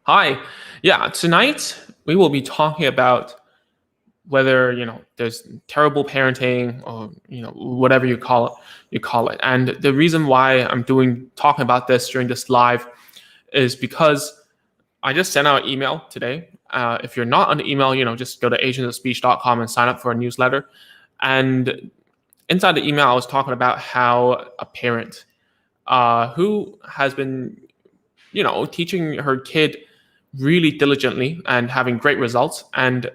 Hi. Yeah, tonight we will be talking about whether, there's terrible parenting or, whatever you call it. And the reason why I'm talking about this during this live is because I just sent out an email today. If you're not on the email, just go to agentsofspeech.com and sign up for a newsletter. And inside the email, I was talking about how a parent who has been teaching her kid really diligently and having great results. And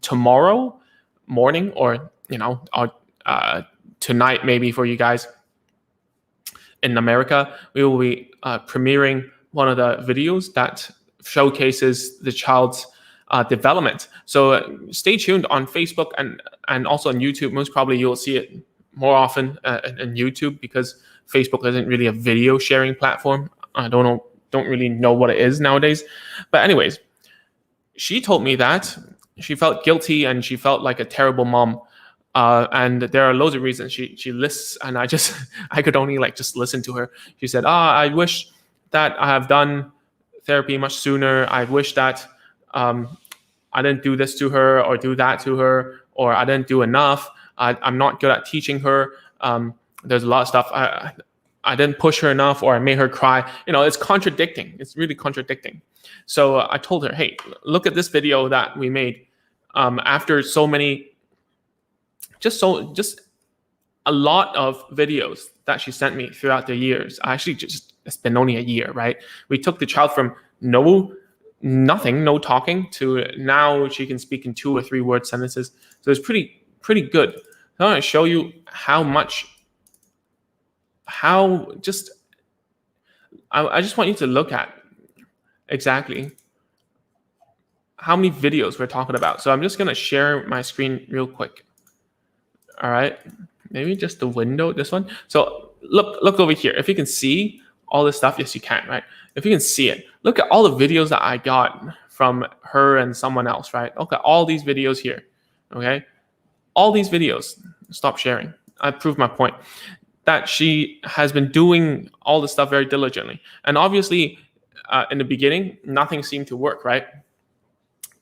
tomorrow morning, or tonight, maybe for you guys in America, we will be premiering one of the videos that showcases the child's development. So stay tuned on Facebook and also on YouTube. Most probably you'll see it more often in YouTube because Facebook isn't really a video sharing platform. I don't really know what it is nowadays. But anyways, she told me that she felt guilty and she felt like a terrible mom. And there are loads of reasons she lists, and I could only just listen to her. She said, I wish that I have done therapy much sooner. I wish that I didn't do this to her or do that to her, or I didn't do enough. I'm not good at teaching her. There's a lot of stuff. I didn't push her enough, or I made her cry. It's contradicting. It's really contradicting. So I told her, hey, look at this video that we made after so many, just a lot of videos that she sent me throughout the years. It's been only a year, right? We took the child from nothing, no talking, to now she can speak in 2 or 3 word sentences. So it's pretty good. I want to show you I just want you to look at exactly how many videos we're talking about. So I'm just going to share my screen real quick. All right, maybe just the window, this one. So look over here. If you can see all this stuff, yes, you can, right? If you can see it, look at all the videos that I got from her and someone else, right? Look at all these videos here, okay? All these videos. Stop sharing. I proved my point that she has been doing all this stuff very diligently. And obviously, in the beginning, nothing seemed to work, right?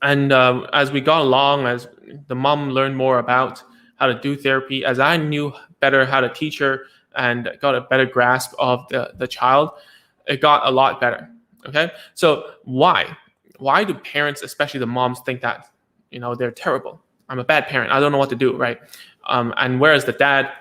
And as we got along, as the mom learned more about how to do therapy, as I knew better how to teach her and got a better grasp of the child, it got a lot better, okay? So why do parents, especially the moms, think that, they're terrible? I'm a bad parent. I don't know what to do, right? And whereas the dad,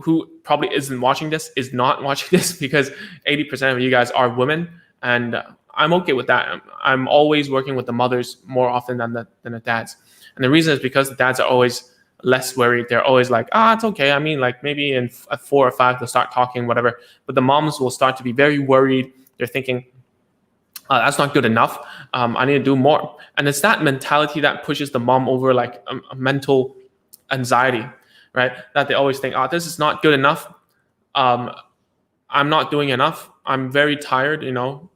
who probably isn't watching this, is not watching this because 80% of you guys are women, and I'm okay with that. I'm always working with the mothers more often than the dads, and the reason is because the dads are always less worried. They're always like, it's okay. I mean, like maybe in 4 or 5 they'll start talking, whatever. But the moms will start to be very worried. They're thinking, that's not good enough. I need to do more, and it's that mentality that pushes the mom over like a mental anxiety, right? That they always think, this is not good enough. I'm not doing enough. I'm very tired.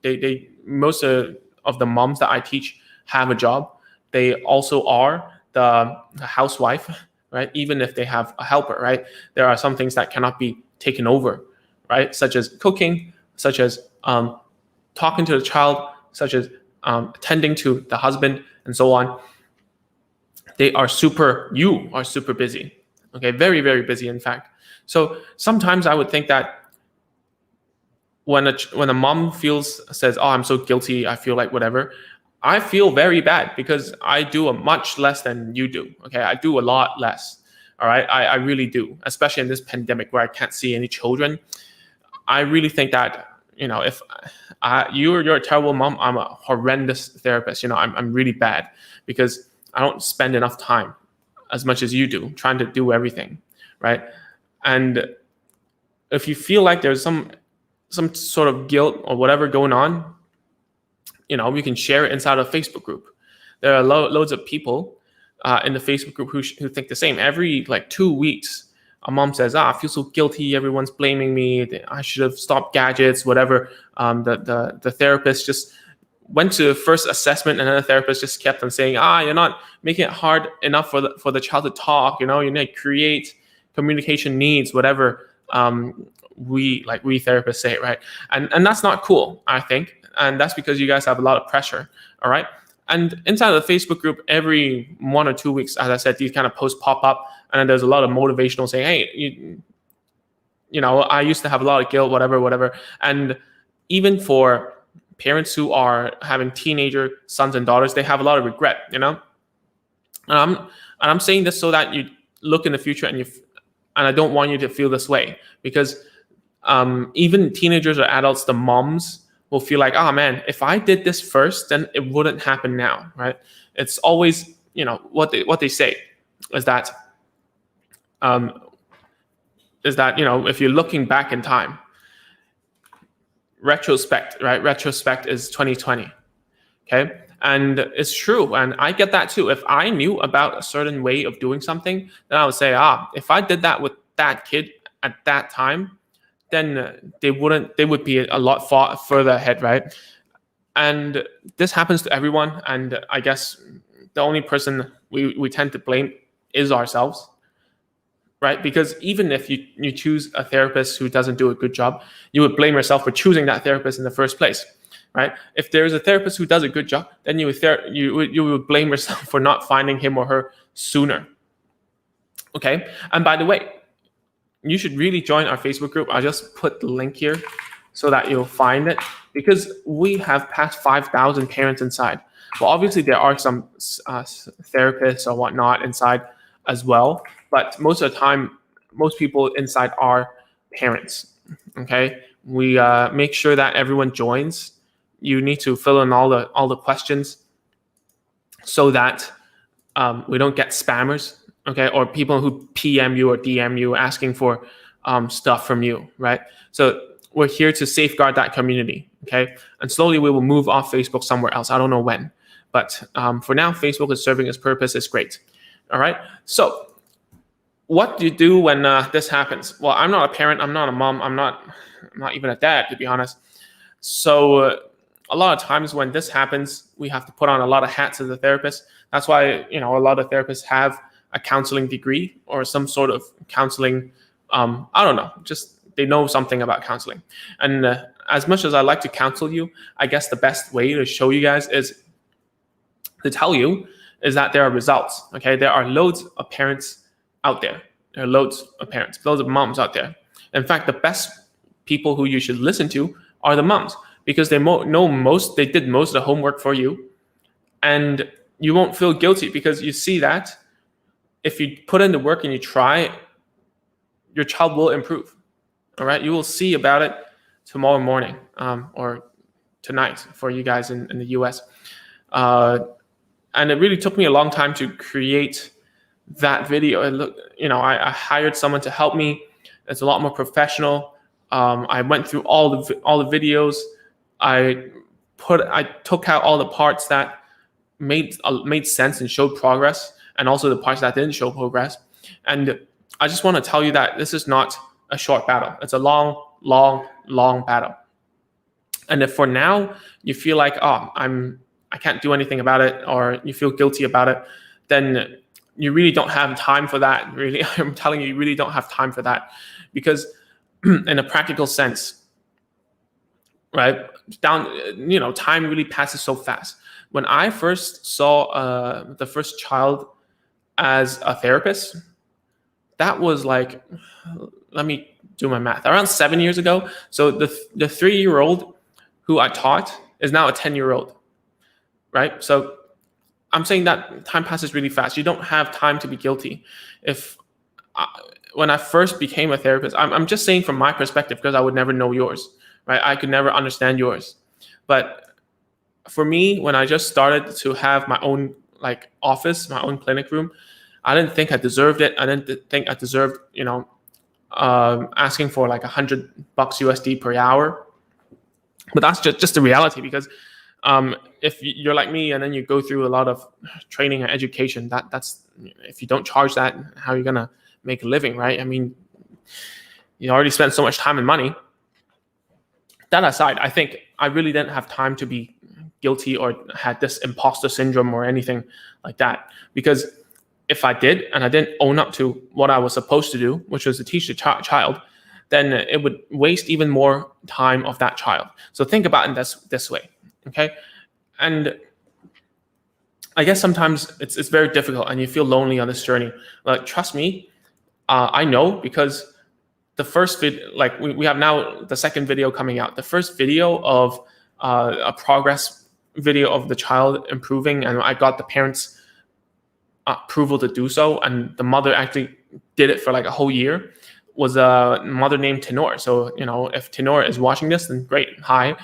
They most of the moms that I teach have a job. They also are the housewife, right? Even if they have a helper, right? There are some things that cannot be taken over, right? Such as cooking, such as talking to the child, such as attending to the husband, and so on. You are super busy. Okay, very, very busy, in fact. So sometimes I would think that when a mom says, I'm so guilty, I feel like whatever, I feel very bad because I do a much less than you do. Okay, I do a lot less. All right, I really do, especially in this pandemic where I can't see any children. I really think that, if you're a terrible mom, I'm a horrendous therapist. I'm really bad because I don't spend enough time as much as you do trying to do everything, right? And if you feel like there's some sort of guilt or whatever going on, we can share it inside a Facebook group. There are loads of people in the Facebook group who think the same. Every 2 weeks, a mom says, I feel so guilty. Everyone's blaming me. I should have stopped gadgets, whatever. The therapist just went to the first assessment, and then the therapist just kept on saying, you're not making it hard enough for the child to talk. You need to create communication needs, whatever. we therapists say, right? And that's not cool, I think. And that's because you guys have a lot of pressure. All right. And inside of the Facebook group, every 1 or 2 weeks, as I said, these kind of posts pop up, and then there's a lot of motivational saying, hey, I used to have a lot of guilt, whatever. And even for parents who are having teenager sons and daughters, they have a lot of regret, And I'm saying this so that you look in the future, and I don't want you to feel this way, because even teenagers or adults, the moms will feel like, oh man, if I did this first, then it wouldn't happen now, right? It's always, what they say is that, if you're looking back in time, retrospect, right? Retrospect is 2020, okay? And it's true, and I get that too. If I knew about a certain way of doing something, then I would say, if I did that with that kid at that time, then they would be a lot far further ahead, right? And this happens to everyone, and I guess the only person we tend to blame is ourselves, right? Because even if you choose a therapist who doesn't do a good job, you would blame yourself for choosing that therapist in the first place, right? If there's a therapist who does a good job, then you would blame yourself for not finding him or her sooner. Okay, and by the way, you should really join our Facebook group. I just put the link here so that you'll find it, because we have past 5,000 parents inside. Well, obviously there are some therapists or whatnot inside as well, but most of the time, most people inside are parents. Okay, we make sure that everyone joins. You need to fill in all the questions so that we don't get spammers, okay, or people who PM you or DM you asking for stuff from you, right? So we're here to safeguard that community, okay? And slowly we will move off Facebook somewhere else. I don't know when, but for now, Facebook is serving its purpose. It's great, all right? So what do you do when this happens? Well, I'm not a parent. I'm not a mom. I'm not even a dad, to be honest. So a lot of times when this happens, we have to put on a lot of hats as a therapist. That's why, a lot of therapists have a counseling degree or some sort of counseling. I don't know, just they know something about counseling. And as much as I like to counsel you, I guess the best way to show you guys is to tell you is that there are results. Okay, there are loads of parents out there. There are loads of parents, loads of moms out there. In fact, the best people who you should listen to are the moms, because they they did most of the homework for you, and you won't feel guilty because you see that if you put in the work and you try, your child will improve. All right, you will see about it tomorrow morning or tonight for you guys in the US. And it really took me a long time to create that video. I hired someone to help me. It's a lot more professional. I went through all the videos. I took out all the parts that made sense and showed progress, and also the parts that didn't show progress. And I just want to tell you that this is not a short battle. It's a long, long, long battle. And if for now you feel like, I can't do anything about it, or you feel guilty about it, then you really don't have time for that. Really, I'm telling you, you really don't have time for that, because in a practical sense, right? Time really passes so fast. When I first saw the first child as a therapist, that was like, let me do my math, around 7 years ago. So the 3-year-old who I taught is now a 10-year-old, right? So I'm saying that time passes really fast. You don't have time to be guilty. When I first became a therapist, I'm just saying from my perspective, because I would never know yours, right? I could never understand yours. But for me, when I just started to have my own office, my own clinic room, I didn't think I deserved it. I didn't think I deserved, asking for $100 USD per hour. But that's just the reality, because if you're like me and then you go through a lot of training and education, that's if you don't charge that, how are you gonna make a living, right? I mean, you already spent so much time and money. That aside, I think I really didn't have time to be guilty or had this imposter syndrome or anything like that, because if I did and I didn't own up to what I was supposed to do, which was to teach the child, then it would waste even more time of that child. So think about it this way, okay? And I guess sometimes it's very difficult and you feel lonely on this journey. Like, trust me, I know, because the first video, like we have now the second video coming out. The first video of a progress video of the child improving, and I got the parents' approval to do so, and the mother actually did it for like a whole year, was a mother named Tenor. So, if Tenor is watching this, then great, hi.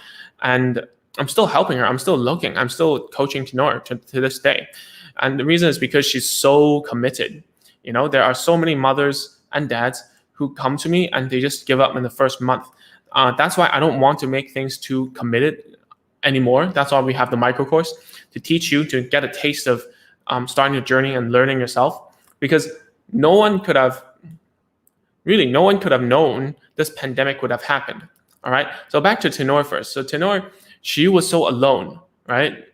And I'm still helping her. I'm still looking. I'm still coaching Tenor to this day. And the reason is because she's so committed. There are so many mothers and dads who come to me and they just give up in the first month. That's why I don't want to make things too committed anymore. That's why we have the micro course, to teach you to get a taste of starting your journey and learning yourself, because no one could have known this pandemic would have happened. All right. So back to Tenor first. So Tenor, she was so alone, right?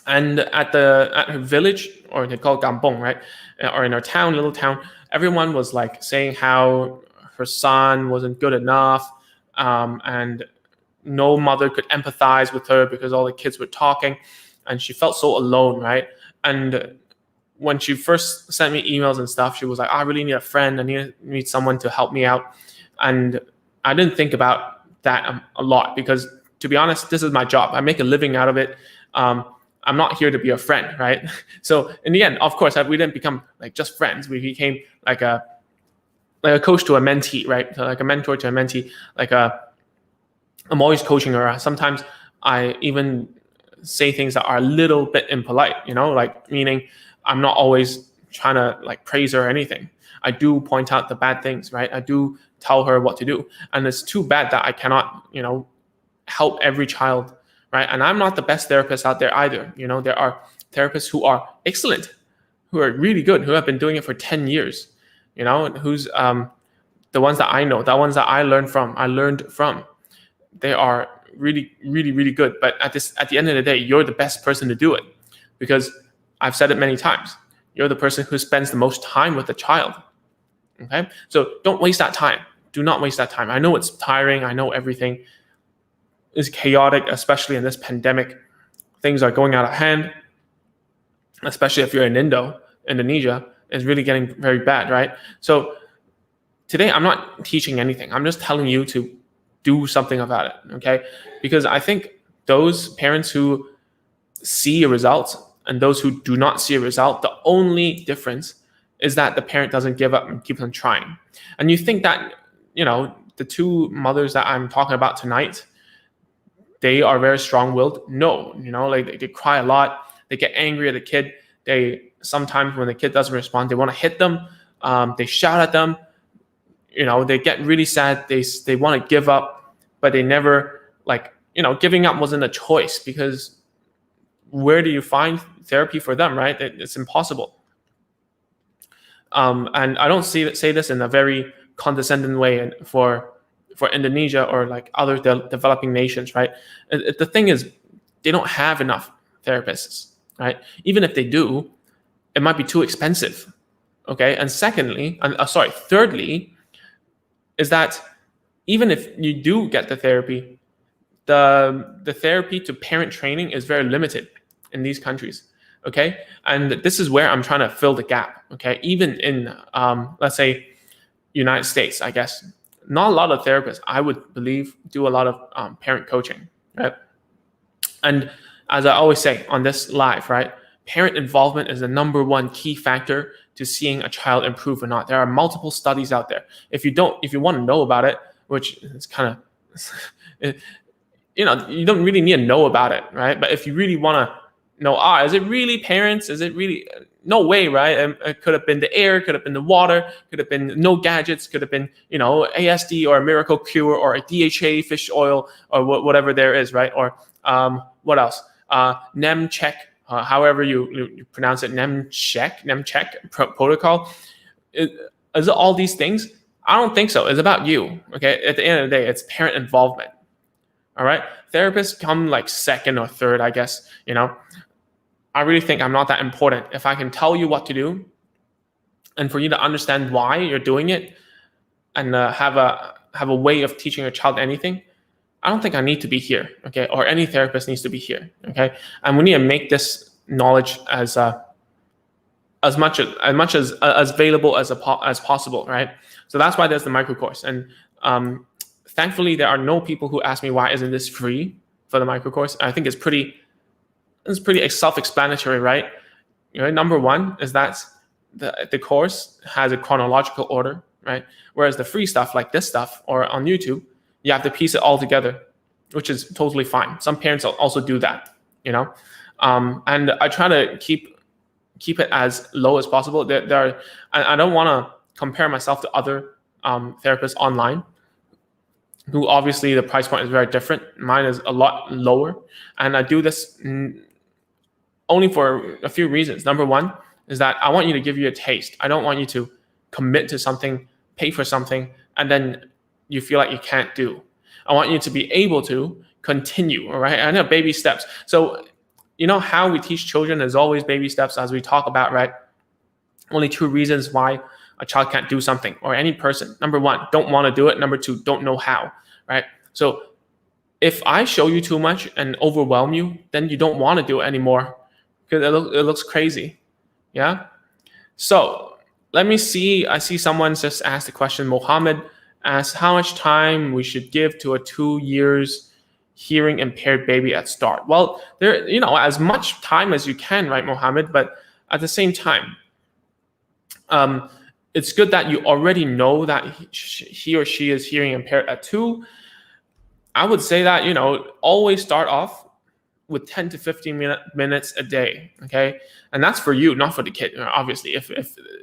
And at her village, or they call it Kampong, right? Or in her town, little town, everyone was like saying how her son wasn't good enough, and no mother could empathize with her because all the kids were talking, and she felt so alone, right? And when she first sent me emails and stuff, she was like, I really need a friend. I need someone to help me out. And I didn't think about that a lot, because to be honest, this is my job. I make a living out of it. I'm not here to be a friend, right? So in the end, of course, we didn't become like just friends. We became like a coach to a mentee, right? So like a mentor to a mentee. I'm always coaching her. Sometimes I even say things that are a little bit impolite, like, meaning I'm not always trying to like praise her or anything. I do point out the bad things, right? I do tell her what to do. And it's too bad that I cannot, help every child, right? And I'm not the best therapist out there either. There are therapists who are excellent, who are really good, who have been doing it for 10 years, and who's the ones that I know, the ones that I learned from. They are really, really, really good. But at the end of the day, you're the best person to do it, because I've said it many times. You're the person who spends the most time with the child. Okay? So don't waste that time. Do not waste that time. I know it's tiring. I know everything is chaotic, especially in this pandemic. Things are going out of hand, especially if you're in Indonesia. It's really getting very bad, right? So today, I'm not teaching anything. I'm just telling you to do something about it, okay? Because I think those parents who see a result and those who do not see a result, the only difference is that the parent doesn't give up and keeps on trying. And you think that, the two mothers that I'm talking about tonight, they are very strong-willed? No, like they cry a lot. They get angry at the kid. They sometimes, when the kid doesn't respond, they want to hit them. They shout at them. They get really sad. They want to give up, but they never, giving up wasn't a choice, because where do you find therapy for them, right? It's impossible. And I don't say this in a very condescending way, and for Indonesia or like other developing nations, right? The thing is, they don't have enough therapists, right? Even if they do, it might be too expensive. Okay. And thirdly, is that even if you do get the therapy, the therapy to parent training is very limited in these countries. Okay. And this is where I'm trying to fill the gap. Okay. Even in, let's say, United States, I guess, not a lot of therapists, I would believe, do a lot of parent coaching, right? And as I always say on this live, right, parent involvement is the number one key factor to seeing a child improve or not. There are multiple studies out there. If you want to know about it, which is kind of, you don't really need to know about it, right? But if you really want to know, is it really parents? Is it really? No way, right? It could have been the air, could have been the water, could have been no gadgets, could have been, ASD or a miracle cure or a DHA fish oil or whatever there is, right? Or what else? NemCheck, however you pronounce it, NemCheck protocol. Is it all these things? I don't think so. It's about you, okay? At the end of the day, it's parent involvement, all right? Therapists come like second or third, I guess, I really think I'm not that important. If I can tell you what to do and for you to understand why you're doing it, and have a way of teaching a child anything, I don't think I need to be here, okay? Or any therapist needs to be here, okay? And we need to make this knowledge as much as available as possible, right? So that's why there's the micro course. And thankfully, there are no people who ask me why isn't this free for the micro course. I think it's pretty self-explanatory, right? You know, number one is that the course has a chronological order, right? Whereas the free stuff like this stuff or on YouTube, you have to piece it all together, which is totally fine. Some parents also do that, you know, and I try to keep it as low as possible. I don't want to compare myself to other therapists online, who obviously the price point is very different. Mine is a lot lower, and I do this only for a few reasons. Number one is that I want you to give you a taste. I don't want you to commit to something, pay for something, and then you feel like you can't do. I want you to be able to continue, all right? I know baby steps. So, you know how we teach children is always baby steps, as we talk about, right? Only 2 reasons why a child can't do something, or any person. Number one, don't want to do it. Number two, don't know how, right? So if I show you too much and overwhelm you, then you don't want to do it anymore, because it looks crazy, yeah? So let me see. I see someone just asked the question. Mohammed asked how much time we should give to a 2 years hearing impaired baby at start. Well, there, you know, as much time as you can, right, Mohammed? But at the same time, it's good that you already know that he or she is hearing impaired at 2. I would say that, you know, always start off with 10 to 15 minutes a day, okay? And that's for you, not for the kid. Obviously, if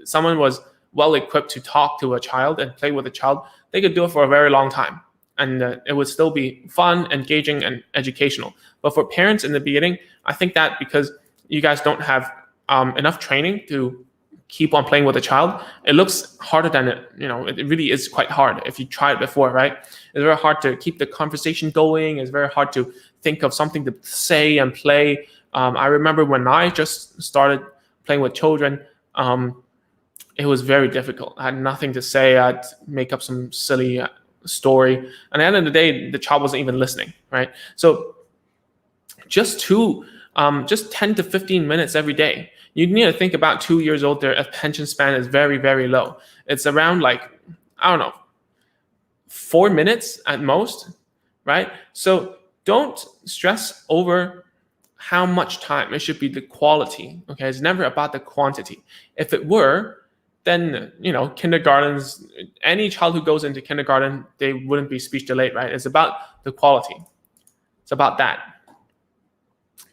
someone was well equipped to talk to a child and play with a child, they could do it for a very long time, and it would still be fun, engaging, and educational. But for parents in the beginning, I think that because you guys don't have enough training to keep on playing with a child, it looks harder than it, you know, it really is quite hard if you tried it before, right? It's very hard to keep the conversation going. It's very hard to think of something to say and play. I remember when I just started playing with children, it was very difficult. I had nothing to say. I'd make up some silly story. And at the end of the day, the child wasn't even listening, right? So just 10 to 15 minutes every day. You need to think about 2 years old. Their attention span is very, very low. It's around like, I don't know, 4 minutes at most, right? So don't stress over how much time. It should be the quality, okay? It's never about the quantity. If it were, then, you know, kindergartens, any child who goes into kindergarten, they wouldn't be speech delayed, right? It's about the quality. It's about that.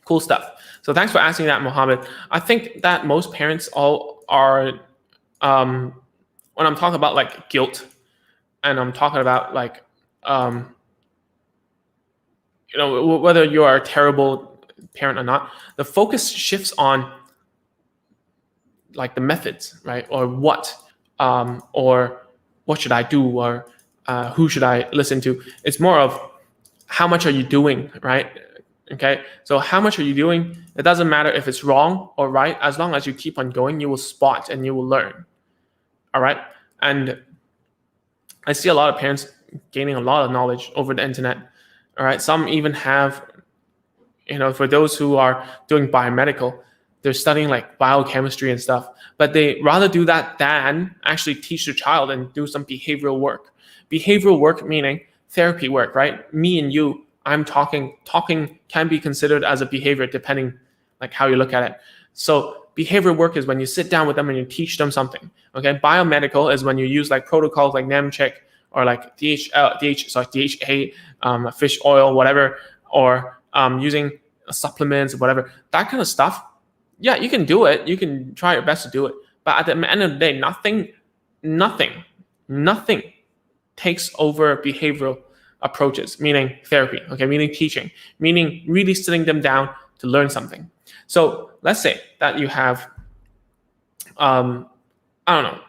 Cool stuff. So thanks for asking that, Mohammed. I think that most parents all are, when I'm talking about like guilt, and I'm talking about like, you know, whether you are a terrible parent or not, the focus shifts on like the methods, right? Or what should I do, or who should I listen to? It's more of how much are you doing, right? Okay, so how much are you doing? It doesn't matter if it's wrong or right. As long as you keep on going, you will spot and you will learn. All right, and I see a lot of parents gaining a lot of knowledge over the internet. All right, some even have, you know, for those who are doing biomedical, they're studying like biochemistry and stuff, but they rather do that than actually teach the child and do some behavioral work. Behavioral work meaning therapy work, right? Me and you, I'm talking can be considered as a behavior depending like how you look at it. So behavioral work is when you sit down with them and you teach them something. Okay, biomedical is when you use like protocols like NemCheck or like DHA, fish oil, whatever, or using supplements, whatever, that kind of stuff. Yeah, you can do it. You can try your best to do it. But at the end of the day, nothing takes over behavioral approaches, meaning therapy, okay, meaning teaching, meaning really sitting them down to learn something. So let's say that you have, I don't know,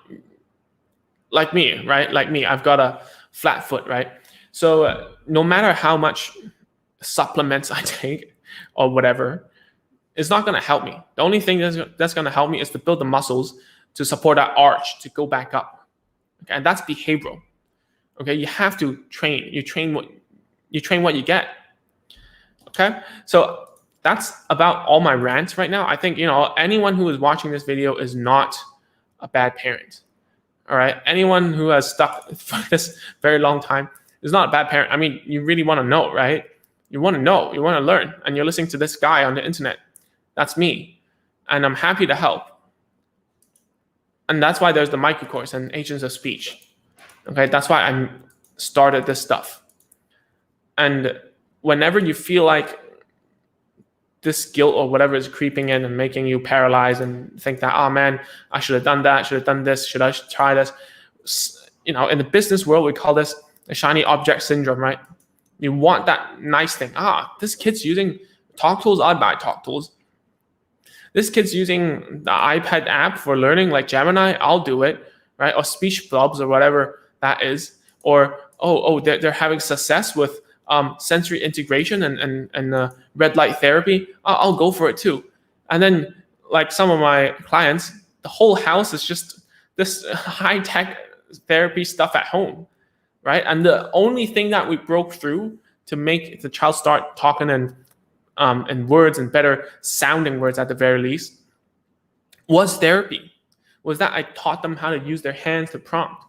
like me, right? Like me, I've got a flat foot, right? So no matter how much supplements I take or whatever, it's not going to help me. The only thing that's going to help me is to build the muscles to support that arch to go back up. Okay? And that's behavioral. Okay, you have to train. You train what you get. Okay, so that's about all my rants right now. I think anyone who is watching this video is not a bad parent. All right, anyone who has stuck for this very long time is not a bad parent. I mean, you really want to know, right? You want to know, you want to learn, and you're listening to this guy on the internet. That's me, and I'm happy to help. And that's why there's the micro course and Agents of Speech. Okay, that's why I started this stuff. And whenever you feel like this guilt or whatever is creeping in and making you paralyzed and think that, oh man, I should have done that, should have done this, should I try this? In the business world, we call this the shiny object syndrome, right? You want that nice thing. This kid's using Talk Tools, I'd buy Talk Tools. This kid's using the iPad app for learning like Gemini, I'll do it, right? Or Speech Blobs or whatever that is. Or, they're having success with sensory integration and red light therapy, I'll go for it too. And then like some of my clients, the whole house is just this high-tech therapy stuff at home, right? And the only thing that we broke through to make the child start talking in words and better sounding words at the very least was therapy, was that I taught them how to use their hands to prompt,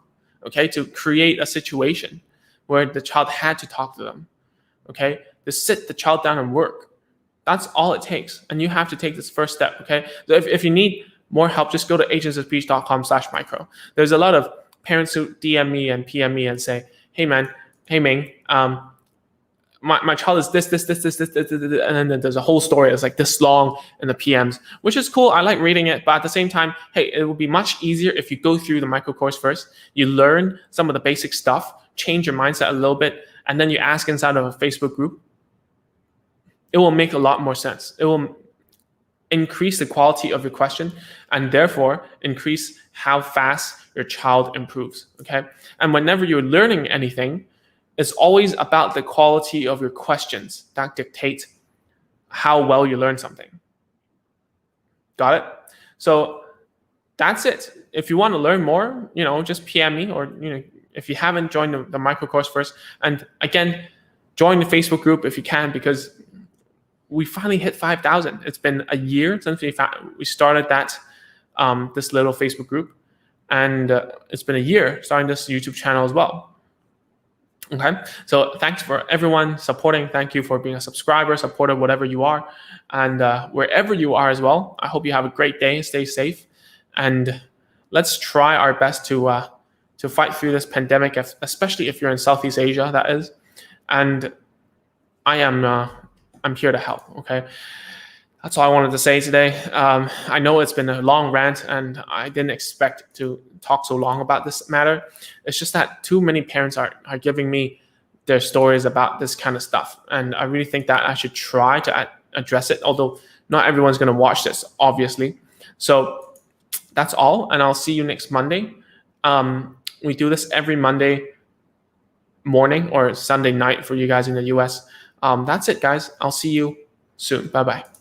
okay, to create a situation where the child had to talk to them, okay, to sit the child down and work. That's all it takes. And you have to take this first step, okay? So if you need more help, just go to agentsofspeech.com/micro. There's a lot of parents who DM me and PM me and say, hey man, hey Ming, my child is this, and then there's a whole story. It's like this long in the PMs, which is cool. I like reading it, but at the same time, hey, it will be much easier if you go through the micro course first. You learn some of the basic stuff, change your mindset a little bit, and then you ask inside of a Facebook group. It will make a lot more sense. It will increase the quality of your question and therefore increase how fast your child improves, okay? And whenever you're learning anything, it's always about the quality of your questions that dictate how well you learn something. Got it? So that's it. If you want to learn more, just PM me, or if you haven't joined the micro course first, and again, join the Facebook group if you can, because we finally hit 5,000. It's been a year since we started that this little Facebook group, and it's been a year starting this YouTube channel as well. Okay, so thanks for everyone supporting. Thank you for being a subscriber, supporter, whatever you are, and wherever you are as well. I hope you have a great day. Stay safe, and let's try our best to fight through this pandemic, especially if you're in Southeast Asia, that is. And I'm here to help. Okay, that's all I wanted to say today. I know it's been a long rant, and I didn't expect to talk so long about this matter. It's just that too many parents are giving me their stories about this kind of stuff, and I really think that I should try to address it, although not everyone's going to watch this, obviously. So that's all, and I'll see you next Monday. We do this every Monday morning or Sunday night for you guys in the US. That's it, guys. I'll see you soon. Bye-bye.